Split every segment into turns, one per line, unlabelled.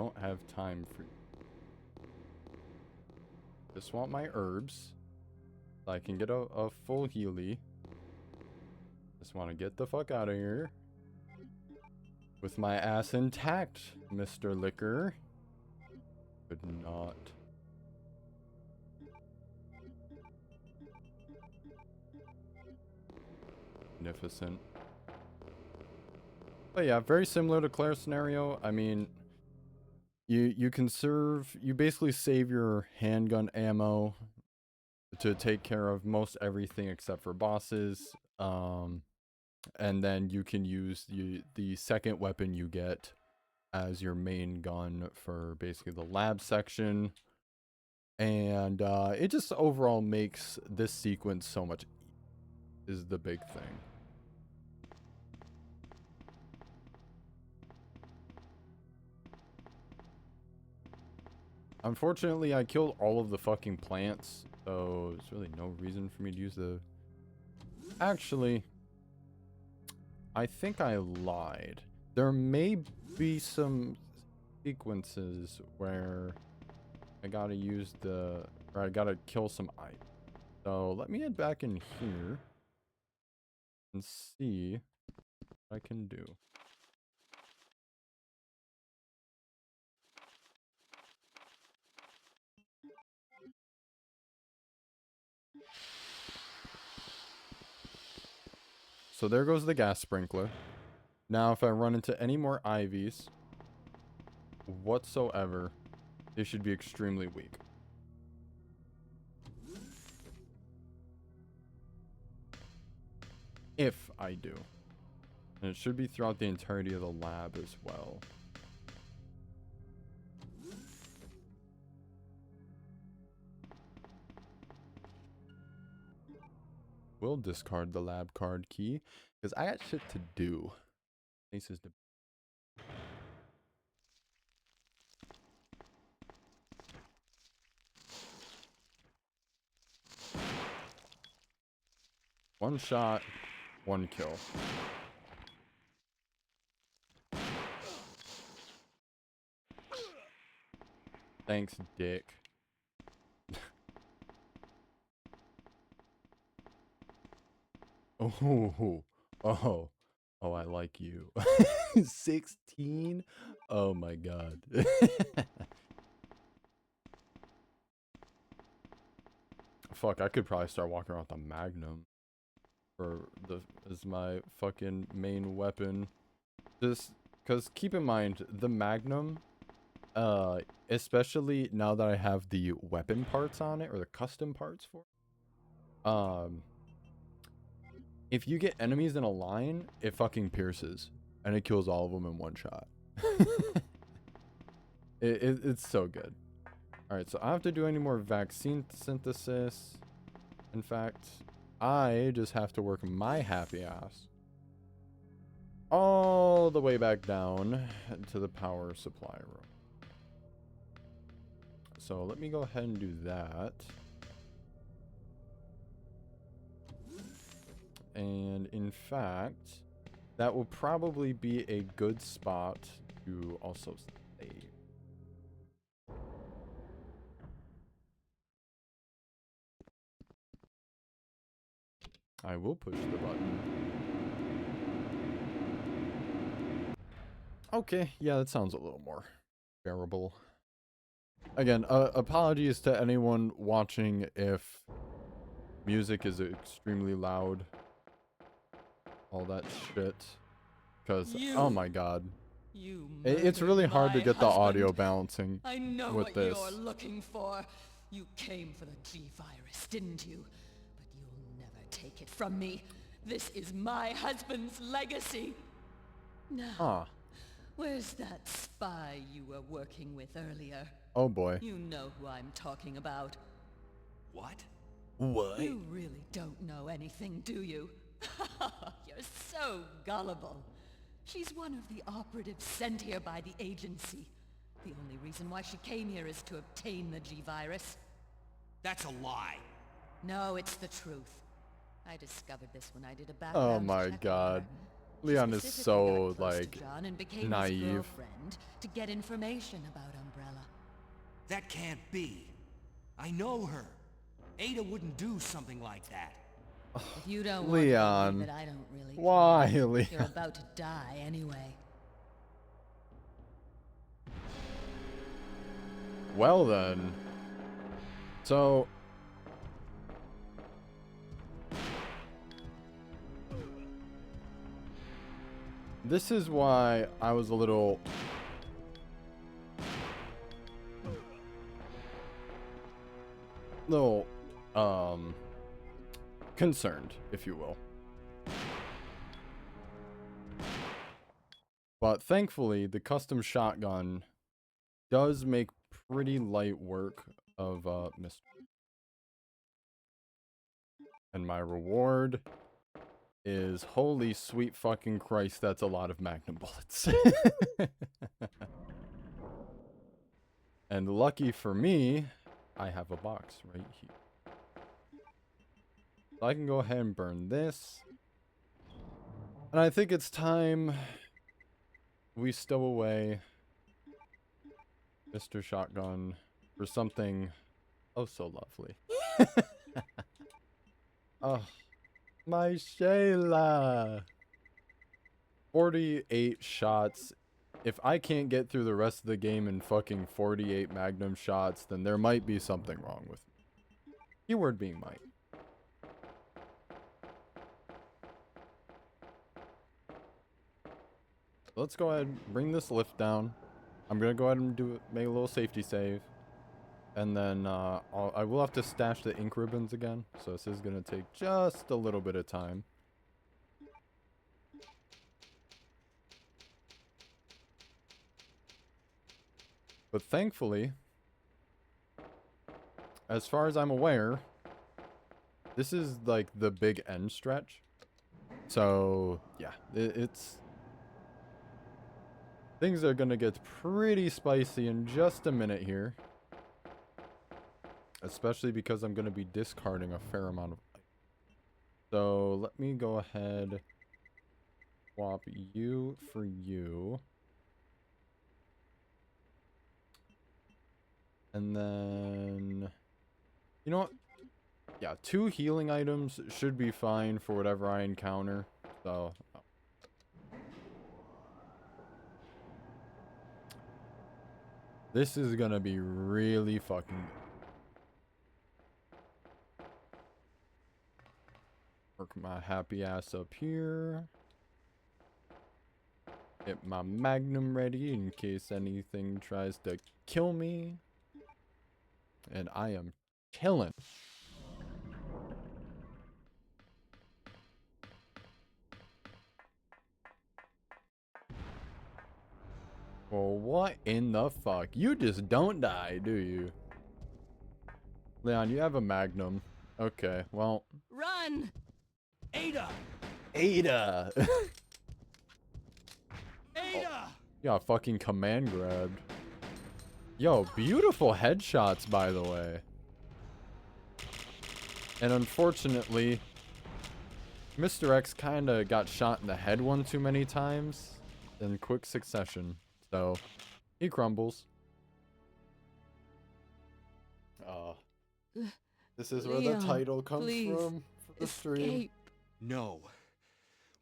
don't have time for you. Just want my herbs. So I can get a full healy. Just want to get the fuck out of here. With my ass intact, Mr. Liquor. Could not. Magnificent. But yeah, very similar to Claire's scenario. I mean, you basically save your handgun ammo to take care of most everything except for bosses. And then you can use the second weapon you get as your main gun for basically the lab section. And it just overall makes this sequence so much is the big thing. Unfortunately, I killed all of the fucking plants, so there's really no reason for me to use the... Actually, I think I lied. There may be some sequences where I gotta use the... Or I gotta kill some items. So let me head back in here and see what I can do. So there goes the gas sprinkler. Now if I run into any more ivies whatsoever, they should be extremely weak. If I do. And it should be throughout the entirety of the lab as well. We'll discard the lab card key because I got shit to do. Places to... One shot, one kill. Thanks, dick. Oh, oh, oh, I like you. 16? Oh my god. Fuck, I could probably start walking around with a Magnum as my fucking main weapon. Just because keep in mind, the Magnum, especially now that I have the weapon parts on it, or the custom parts for it, if you get enemies in a line, it fucking pierces. And it kills all of them in one shot. It's so good. Alright, so I don't have to do any more vaccine synthesis. In fact, I just have to work my happy ass all the way back down to the power supply room. So let me go ahead and do that. And in fact, that will probably be a good spot to also save. I will push the button. Okay, yeah, that sounds a little more bearable. Again, apologies to anyone watching if music is extremely loud. All that shit. Because, oh my god. It's really hard to get the audio balancing
I know
with
what
this.
you're looking for. You came for the G-Virus, didn't you? But you'll never take it from me. This is my husband's legacy. Now, where's that spy you were working with earlier?
Oh boy.
You know who I'm talking about.
What?
What?
You really don't know anything, do you? You're so gullible. She's one of the operatives sent here by the agency. The only reason why she came here is to obtain the G-Virus.
That's a lie.
No, it's the truth. I discovered this when I did a background
Oh my
check on
god.
her.
Leon is
specifically
so
got close to
like
John and became his
naive.
girlfriend to get information about Umbrella.
That can't be. I know her. Ada wouldn't do something like that.
If you don't
Leon.
want to believe it, I don't really care.
Why,
You're
Leon?
about to die anyway.
Well then. So this is why I was a little concerned, if you will. But thankfully, the custom shotgun does make pretty light work of mystery. And my reward is, holy sweet fucking Christ, that's a lot of Magnum bullets. And lucky for me, I have a box right here. So I can go ahead and burn this. And I think it's time we stow away Mr. Shotgun for something oh so lovely. Oh, my Shayla. 48 shots. If I can't get through the rest of the game in fucking 48 Magnum shots, then there might be something wrong with me. Keyword being might. Let's go ahead and bring this lift down. I'm gonna go ahead and make a little safety save. And then I will have to stash the ink ribbons again. So this is gonna take just a little bit of time. But thankfully, as far as I'm aware, this is like the big end stretch. So yeah, it's things are gonna get pretty spicy in just a minute here. Especially because I'm gonna be discarding a fair amount of life. So let me go ahead, swap you for you. And then, you know what? Yeah, 2 healing items should be fine for whatever I encounter. So, this is gonna be really fucking good. Work my happy ass up here. Get my Magnum ready in case anything tries to kill me. And I am chilling. Well, what in the fuck? You just don't die, do you? Leon, you have a Magnum. Okay, well.
Run!
Ada!
Ada!
Ada!
You got fucking command grabbed. Yo, beautiful headshots, by the way. And unfortunately, Mr. X kinda got shot in the head one too many times in quick succession. So, he crumbles. This is where the
Leon,
title comes
please,
from for the stream.
Escape.
No.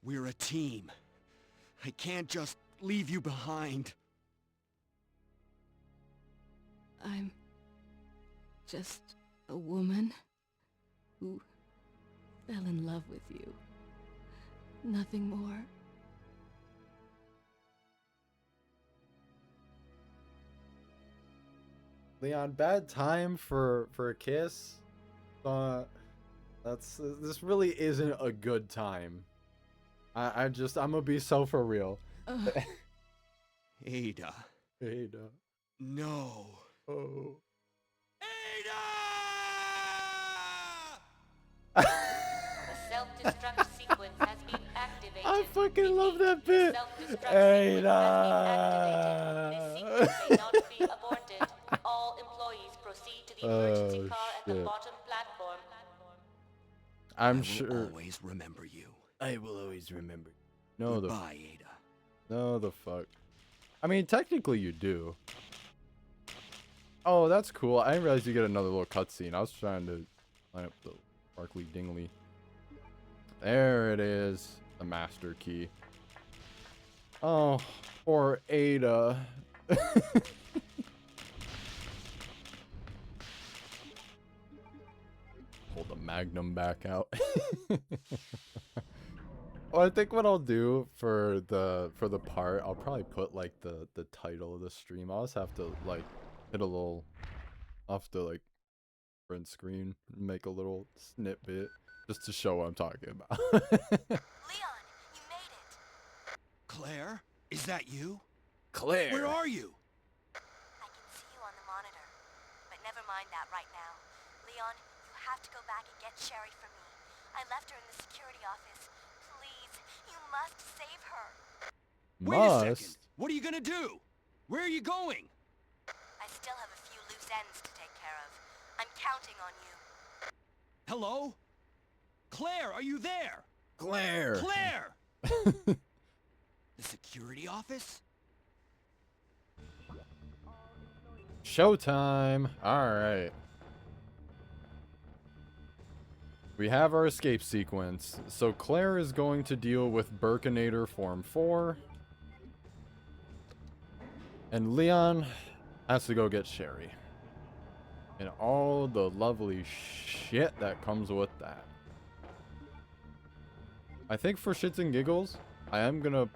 We're a team. I can't just leave you behind.
I'm just a woman who fell in love with you. Nothing more.
Leon, bad time for a kiss. This really isn't a good time. I'm gonna be so for real.
Ada.
Ada.
No.
Oh.
Ada!
The self-destruct sequence has been activated.
I fucking love that bit.
Self-destruct sequence has been activated. This sequence may not be aborted. All employees proceed to the emergency car at the
shit.
bottom platform.
I'm
I will
sure.
always remember you.
I will always remember. No, the
Goodbye, Ada.
no, the fuck. I mean, technically you do. Oh, that's cool. I didn't realize you get another little cutscene. I was trying to line up the sparkly dingly. There it is. The master key. Oh, poor Ada. Pull the magnum back out. Well, I think what I'll do for the part, I'll probably put like the title of the stream. I'll just have to like hit a little off the like print screen, and make a little snippet just to show what I'm talking about.
Leon, you made it.
Claire? Is that you?
Claire.
Where are you?
I can see you on the monitor. But never mind that right now. Leon, you have to go back and get Sherry for me. I left her in the security office. Please, you must save her.
Wait a second.
Must.
What are you gonna do? Where are you going?
I still have a few loose ends to take care of. I'm counting on you.
Hello? Claire, are you there?
Claire.
Claire! The security office?
Showtime. All right. We have our escape sequence. So Claire is going to deal with Burkinator Form 4. And Leon has to go get Sherry. And all the lovely shit that comes with that. I think for shits and giggles, I am going to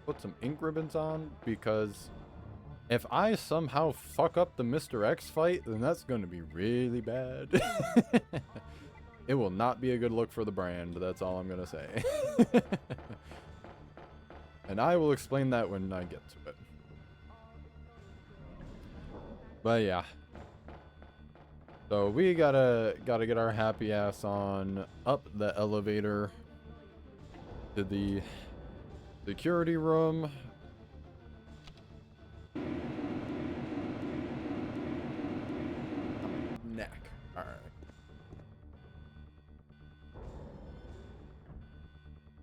put some ink ribbons on, because if I somehow fuck up the Mr. X fight, then that's going to be really bad. It will not be a good look for the brand. That's all I'm going to say. And I will explain that when I get to it. But yeah. So we gotta get our happy ass on up the elevator to the security room. Neck. All right.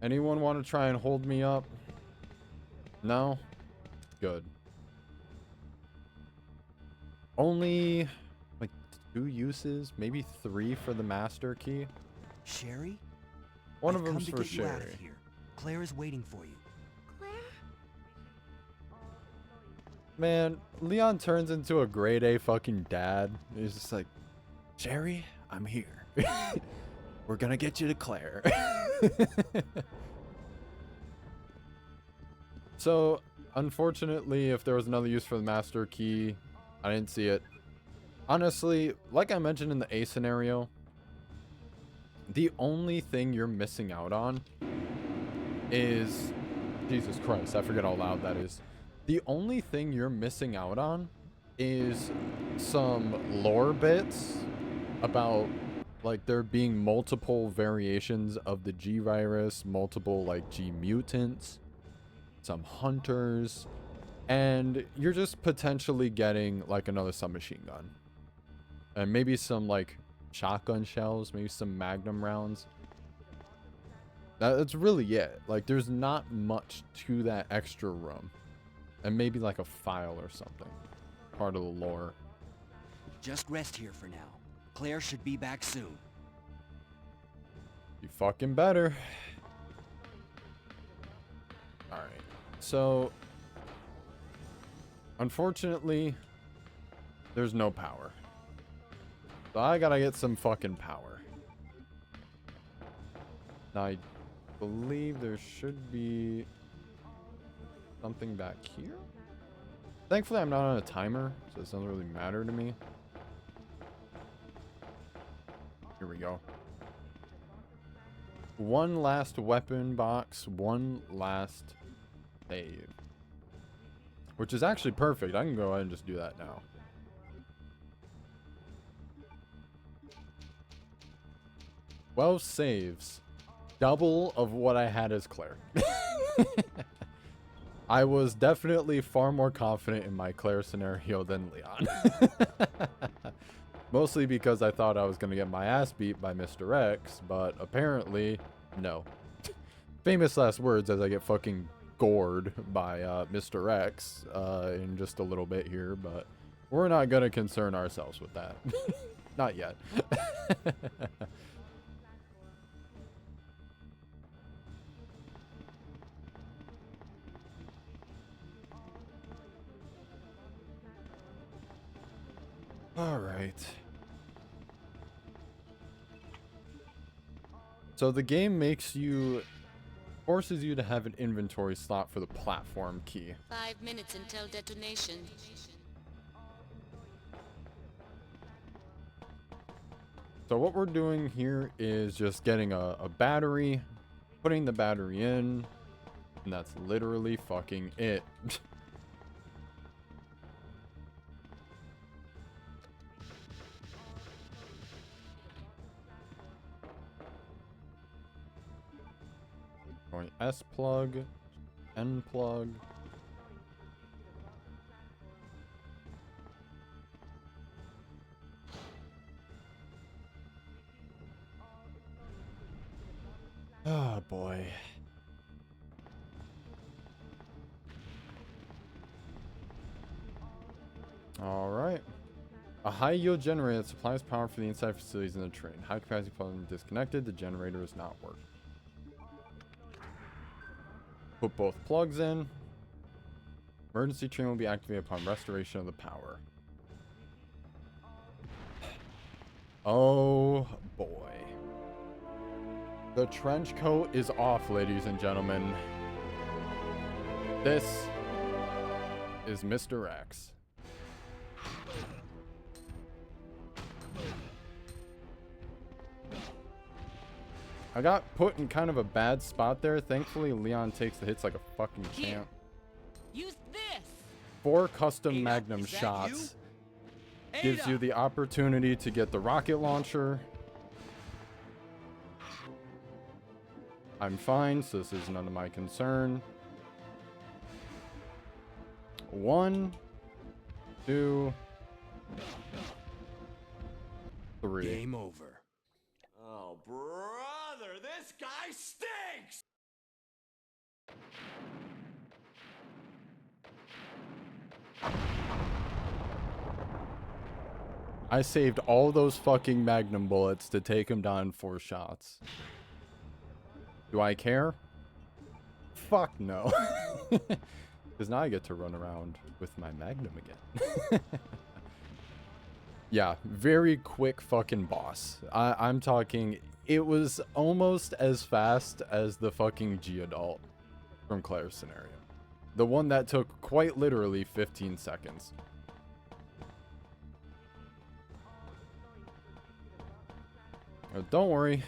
Anyone want to try and hold me up? No? Good. Only like 2 uses, maybe 3 for the master key.
Sherry?
One
I've
of
come
them's
to
for
get you out of
Sherry.
here. Claire is waiting for you.
Claire?
Man, Leon turns into a grade A fucking dad. He's just like, Sherry, I'm here. We're gonna get you to Claire. So, unfortunately, if there was another use for the master key, I didn't see it. Honestly, like I mentioned in the A scenario, the only thing you're missing out on is... Jesus Christ, I forget how loud that is. The only thing you're missing out on is some lore bits about like there being multiple variations of the G virus, multiple like G mutants, some hunters, and you're just potentially getting like another submachine gun. And maybe some like shotgun shells, maybe some magnum rounds. That's really it. Like there's not much to that extra room. And maybe like a file or something. Part of the lore.
Just rest here for now. Claire should be back soon.
You fucking better. Alright. So, unfortunately, there's no power. So I gotta get some fucking power. Now, I believe there should be something back here. Thankfully, I'm not on a timer, so it doesn't really matter to me. Here we go. One last weapon box, one last save. Which is actually perfect. I can go ahead and just do that now. Well, saves. Double of what I had as Claire. I was definitely far more confident in my Claire scenario than Leon. Mostly because I thought I was going to get my ass beat by Mr. X, but apparently, no. Famous last words as I get fucking gored by Mr. X in just a little bit here, but we're not gonna concern ourselves with that. Not yet. All right. So the game forces you to have an inventory slot for the platform key.
5 minutes until detonation.
So what we're doing here is just getting a battery, putting the battery in, and that's literally fucking it. Going S plug, N plug. Oh boy. All right. A high yield generator that supplies power for the inside facilities in the train. High capacity plug disconnected. The generator is not working. Put both plugs in. Emergency train will be activated upon restoration of the power. Oh boy. The trench coat is off, ladies and gentlemen. This is Mr. X. I got put in kind of a bad spot there. Thankfully, Leon takes the hits like a fucking champ.
Use this.
4 custom Magnum shots. Gives you the opportunity to get the rocket launcher. I'm fine, so this is none of my concern. 1, 2, 3.
Game over. Oh, brother, this guy stinks!
I saved all those fucking Magnum bullets to take him down in 4 shots. Do I care? Fuck no. Because now I get to run around with my Magnum again. Yeah, very quick fucking boss. I'm talking, it was almost as fast as the fucking G-Adult from Claire's scenario. The one that took quite literally 15 seconds. Oh, don't worry.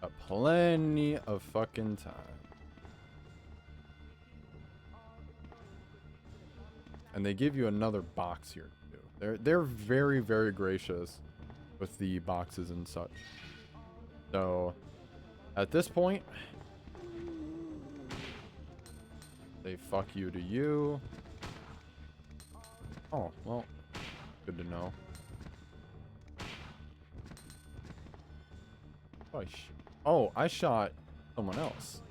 Got plenty of fucking time. And they give you another box here too. They're very, very gracious with the boxes and such. So at this point, they fuck you to you. Oh, well, good to know. Oh, I shot someone else.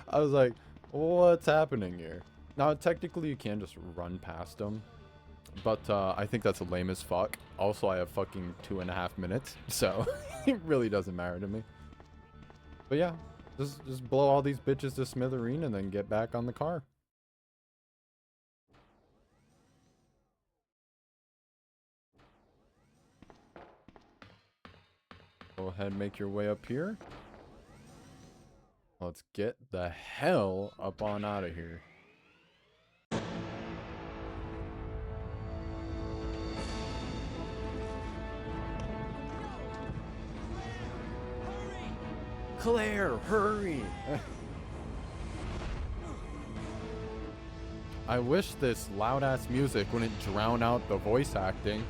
I was like, what's happening here? Now, technically, you can just run past them. But I think that's lame as fuck. Also, I have fucking 2.5 minutes. So, it really doesn't matter to me. But yeah, just blow all these bitches to smithereen and then get back on the car. Go ahead and make your way up here. Let's get the hell up on out of here. Claire, hurry! I wish this loud ass music wouldn't drown out the voice acting.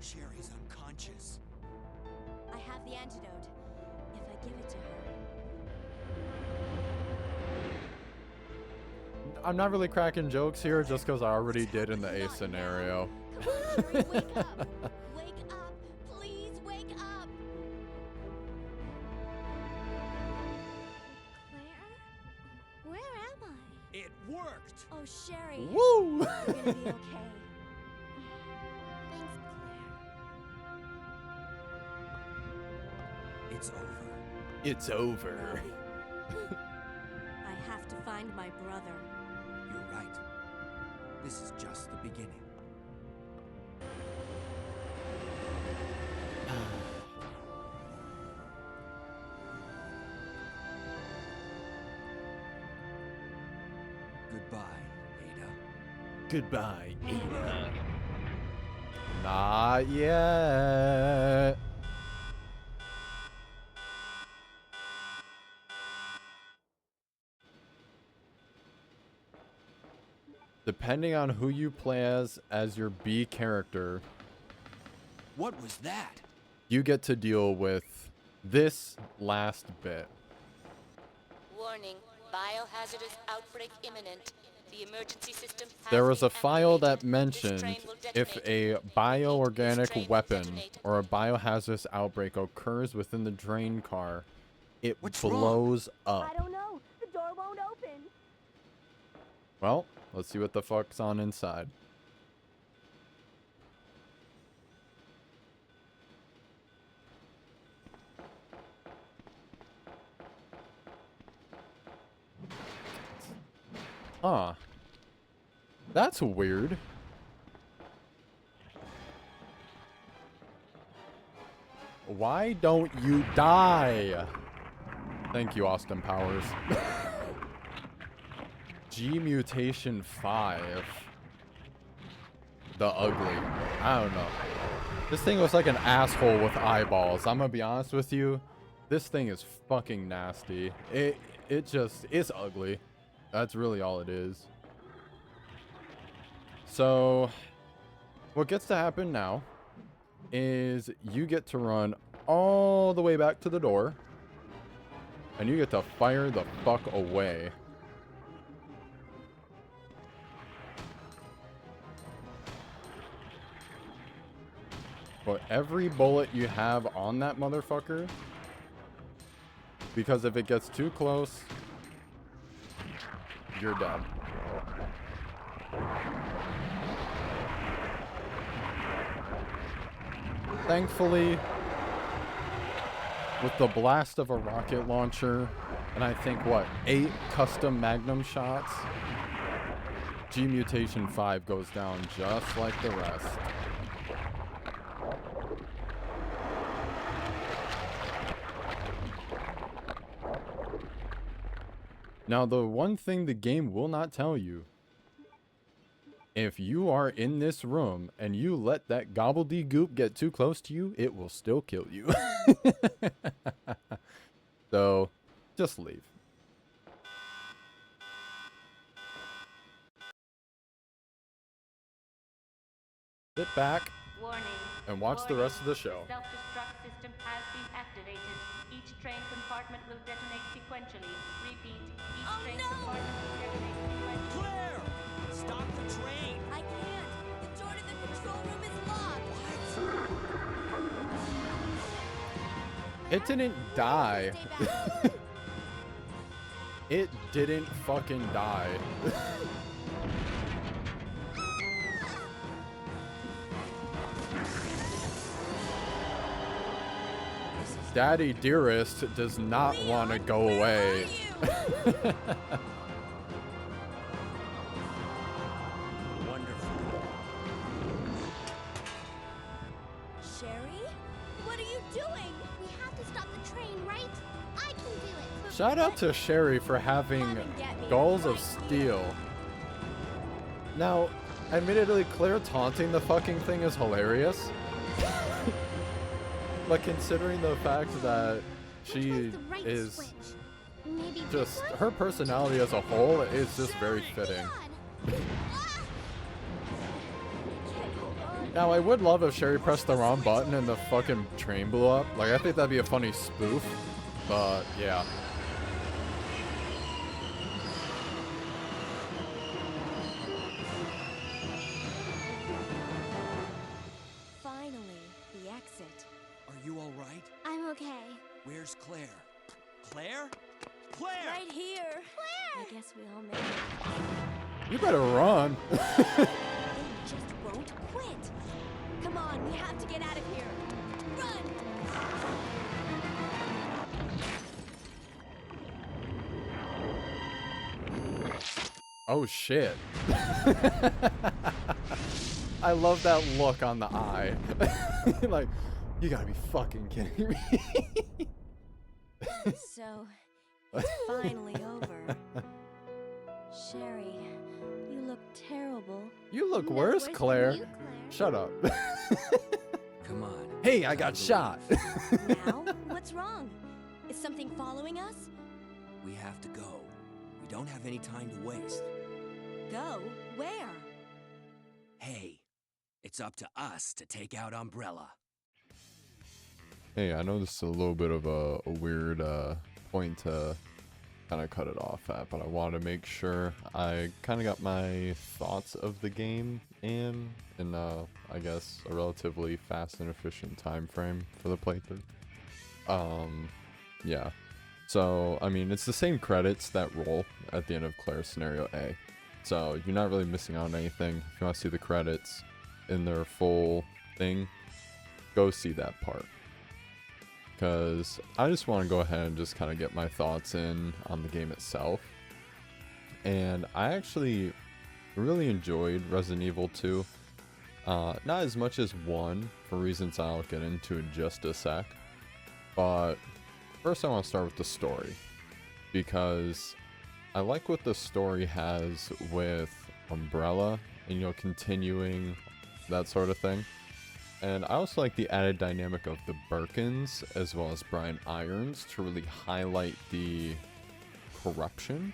Sherry's unconscious.
I have the antidote. If I give it to her.
I'm not really cracking jokes here just because I already did in the A scenario.
Come on, Sherry, wake up! Wake up! Please wake up! Claire? Where am I?
It worked!
Oh, Sherry.
Woo!
You're gonna be okay. Thanks, Claire.
It's over.
It's over.
I have to find my brother.
You're right. This is just the beginning. Goodbye, Ada.
Goodbye, Ada. Not yet. Depending on who you play as your B character,
What was that?
you get to deal with this last bit.
Warning. Biohazardous outbreak imminent. The emergency system has
There was
been
a file that
activated. This
mentioned
train will
if
detonate.
a bioorganic
This train will
weapon
detonate.
or a biohazardous outbreak occurs within the drain car, it
What's wrong?
blows up.
I don't know. The door won't open.
Well, let's see what the fuck's on inside. Huh. That's weird. Why don't you die? Thank you, Austin Powers. G Mutation 5. The ugly. I don't know. This thing looks like an asshole with eyeballs. I'm gonna be honest with you. This thing is fucking nasty. It just is ugly. That's really all it is. So, what gets to happen now is you get to run all the way back to the door, and you get to fire the fuck away. But every bullet you have on that motherfucker, because if it gets too close, you're dead. Thankfully, with the blast of a rocket launcher, and I think, what, 8 custom Magnum shots, G Mutation 5 goes down just like the rest. Now, the one thing the game will not tell you, if you are in this room and you let that gobbledygook get too close to you, it will still kill you. So, just leave. Sit back
Warning.
and watch the rest of the show.
Self-destruct system has been activated. Each train compartment will detonate sequentially. Repeat. Each train compartment will detonate sequentially.
Claire! Stop the train!
I can't. The door to the control room is locked.
It didn't die.
Stay back.
It didn't fucking die. Daddy Dearest does not want to go away.
Wonderful.
Sherry? What are you doing? We have to stop the train, right? I can do it.
Shout out to Sherry for having
Come and get me
Gulls of
right
Steel. Now, admittedly, Claire taunting the fucking thing is hilarious. But considering the fact that she is just, her personality as a whole is just very fitting. Now, I would love if Sherry pressed the wrong button and the fucking train blew up. Like, I think that'd be a funny spoof. But, yeah.
Finally, the exit.
Are you all right?
I'm okay.
Where's Claire? Claire? Claire!
Right here. Claire! I guess we all made it.
You better run.
They just won't quit. Come on, we have to get out of here. Run!
Oh, shit. I love that look on the eye. Like, you gotta be fucking kidding me.
So, it's finally over. Sherry, you look terrible.
You look
No
worse,
than
Claire.
you, Claire.
Shut up.
Come on.
Hey, I got shot.
Now, what's wrong? Is something following us?
We have to go. We don't have any time to waste.
Go? Where?
Hey, it's up to us to take out Umbrella.
Hey, I know this is a little bit of a weird point to kind of cut it off at, but I want to make sure I kind of got my thoughts of the game in I guess a relatively fast and efficient time frame for the playthrough. Yeah. So, I mean, it's the same credits that roll at the end of Claire's Scenario A. So, you're not really missing out on anything. If you want to see the credits in their full thing, go see that part. Because I just want to go ahead and just kind of get my thoughts in on the game itself. And I actually really enjoyed Resident Evil 2. Not as much as 1, for reasons I'll get into in just a sec. But first I want to start with the story. Because I like what the story has with Umbrella and, you know, continuing that sort of thing. And I also like the added dynamic of the Birkins as well as Brian Irons to really highlight the corruption.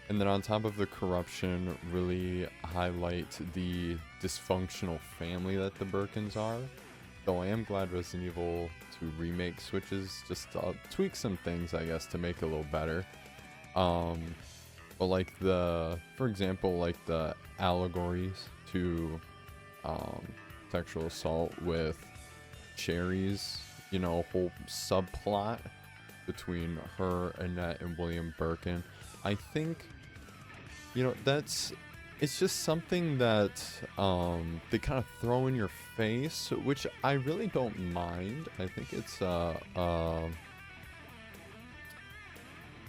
And then on top of the corruption, really highlight the dysfunctional family that the Birkins are. Though I am glad Resident Evil 2 Remake switches, just tweak some things, I guess, to make it a little better. But like for example, like the allegories to sexual assault with Sherry's, you know, whole subplot between her, Annette, and William Birkin. I think, you know, it's just something that they kind of throw in your face, which I really don't mind. I think it's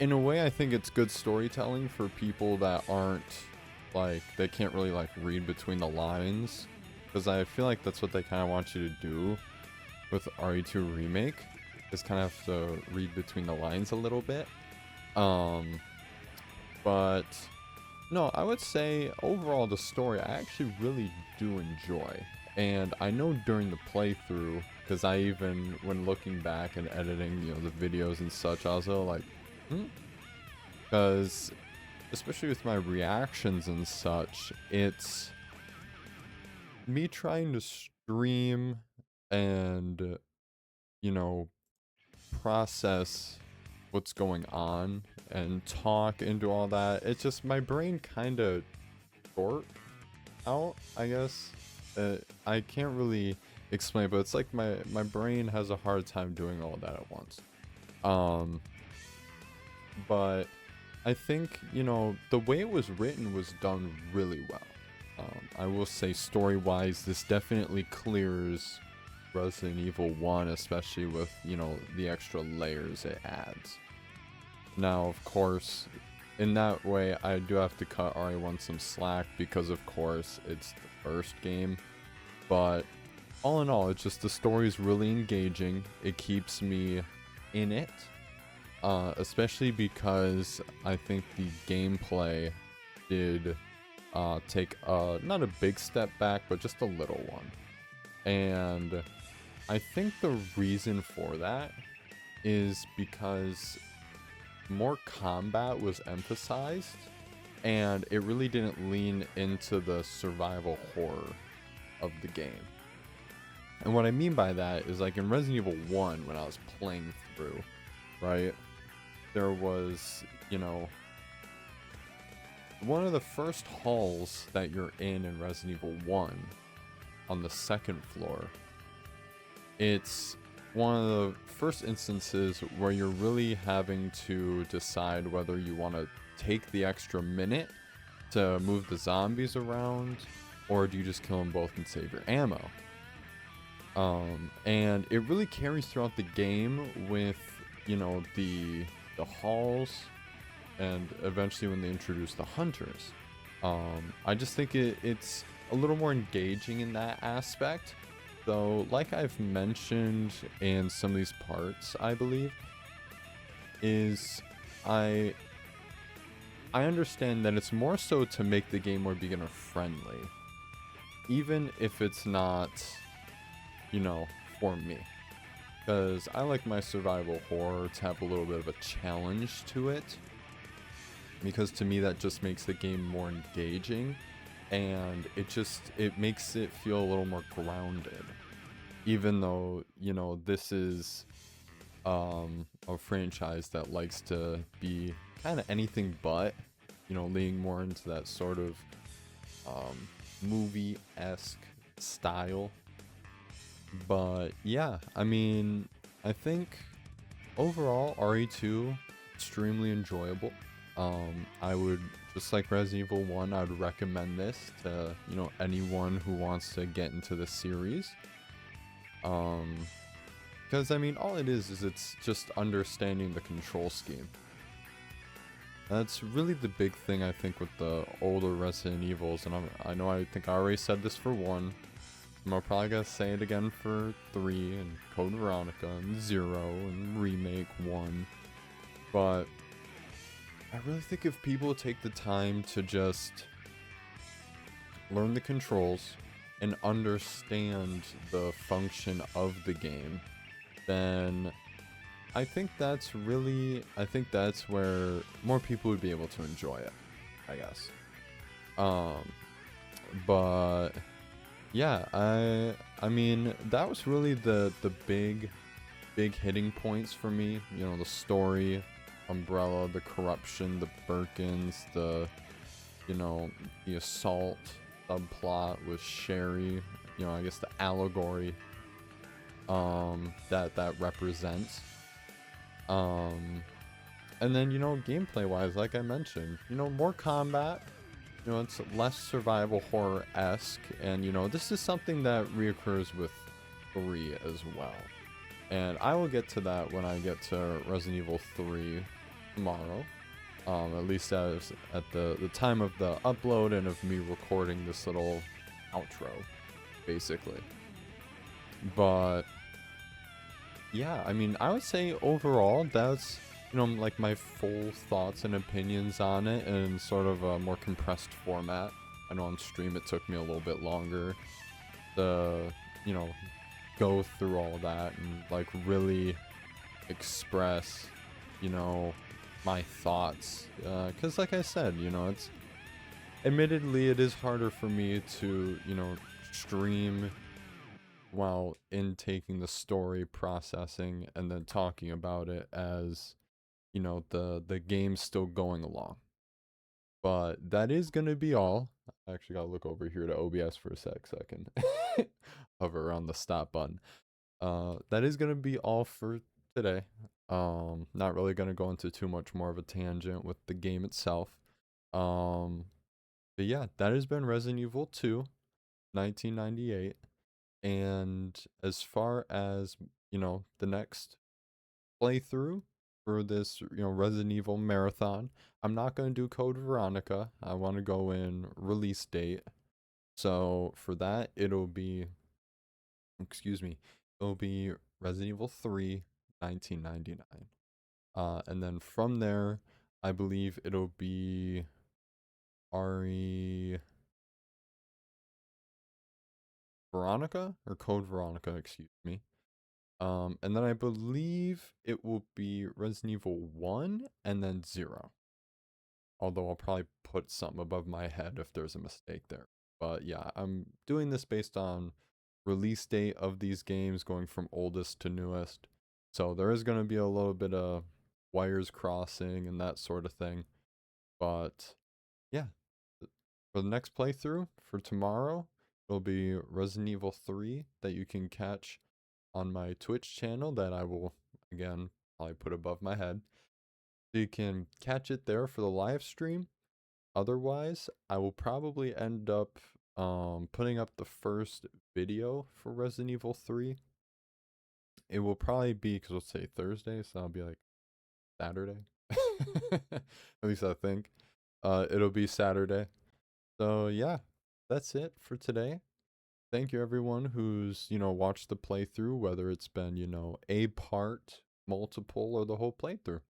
in a way, I think it's good storytelling for people that aren't, like, they can't really, like, read between the lines. Because I feel like that's what they kind of want you to do with RE2 Remake, is kind of have to read between the lines a little bit. But, no, I would say, overall, the story, I actually really do enjoy. And I know during the playthrough, because I even, when looking back and editing, you know, the videos and such, I was like, because especially with my reactions and such, it's me trying to stream and, you know, process what's going on and talk into all that. It's just my brain kind of short out, I guess. I can't really explain, but it's like my brain has a hard time doing all that at once. But I think, you know, the way it was written was done really well. I will say story-wise, this definitely clears Resident Evil 1, especially with, you know, the extra layers it adds. Now, of course, in that way, I do have to cut RE1 some slack because, of course, it's the first game. But all in all, it's just the story's really engaging. It keeps me in it. Especially because I think the gameplay did take not a big step back, but just a little one. And I think the reason for that is because more combat was emphasized, and it really didn't lean into the survival horror of the game. And what I mean by that is, like, in Resident Evil 1, when I was playing through, right, there was, you know, one of the first halls that you're in Resident Evil 1, on the second floor, it's one of the first instances where you're really having to decide whether you want to take the extra minute to move the zombies around, or do you just kill them both and save your ammo. And it really carries throughout the game with, you know, the halls, and eventually when they introduce the hunters. I just think it's a little more engaging in that aspect. So, like I've mentioned in some of these parts, I believe, is I understand that it's more so to make the game more beginner friendly, even if it's not, you know, for me. Because I like my survival horror to have a little bit of a challenge to it, because to me that just makes the game more engaging, and it makes it feel a little more grounded, even though, you know, this is a franchise that likes to be kind of anything but, you know, leaning more into that sort of movie-esque style. But yeah, I mean, I think overall RE2 extremely enjoyable. I would, just like Resident Evil 1, I would recommend this to, you know, anyone who wants to get into the series. Because I mean, all it is it's just understanding the control scheme. That's really the big thing, I think, with the older Resident Evils, and I think I already said this for 1. I'm probably gonna say it again for 3 and Code Veronica and 0 and Remake 1. But I really think if people take the time to just learn the controls and understand the function of the game, then I think that's where more people would be able to enjoy it, I guess. But yeah, I mean, that was really the big hitting points for me. You know, the story, Umbrella, the corruption, the Birkins, the, you know, the assault subplot with Sherry, you know, I guess the allegory that represents. And then, you know, gameplay wise, like I mentioned, you know, more combat, you know, it's less survival horror-esque, and, you know, this is something that reoccurs with 3 as well. And I will get to that when I get to Resident Evil 3 tomorrow. At least as at the time of the upload and of me recording this little outro, basically. But yeah, I mean, I would say overall that's, you know, like my full thoughts and opinions on it in sort of a more compressed format. I know on stream it took me a little bit longer to, you know, go through all that and like really express, you know, my thoughts, because like I said, you know, it's admittedly it is harder for me to, you know, stream while intaking the story, processing, and then talking about it as, you know, the game's still going along. But that is gonna be all. I actually gotta look over here to OBS for a second. Hover around the stop button. That is gonna be all for today. Not really gonna go into too much more of a tangent with the game itself. But yeah, that has been Resident Evil 2, 1998. And as far as, you know, the next playthrough for this, you know, Resident Evil marathon, I'm not going to do Code Veronica. I want to go in release date. So for that, it'll be Resident Evil 3, 1999. And then from there, I believe it'll be RE Veronica or Code Veronica, excuse me. And then I believe it will be Resident Evil 1 and then 0. Although I'll probably put something above my head if there's a mistake there. But yeah, I'm doing this based on release date of these games going from oldest to newest. So there is going to be a little bit of wires crossing and that sort of thing. But yeah, for the next playthrough for tomorrow, it'll be Resident Evil 3 that you can catch on my Twitch channel that I will, again, probably put above my head. So you can catch it there for the live stream. Otherwise, I will probably end up putting up the first video for Resident Evil 3. It will probably be, because let's say Thursday, so that'll be like Saturday. At least I think. It'll be Saturday. So yeah, that's it for today. Thank you everyone who's, watched the playthrough, whether it's been, a part, multiple, or the whole playthrough.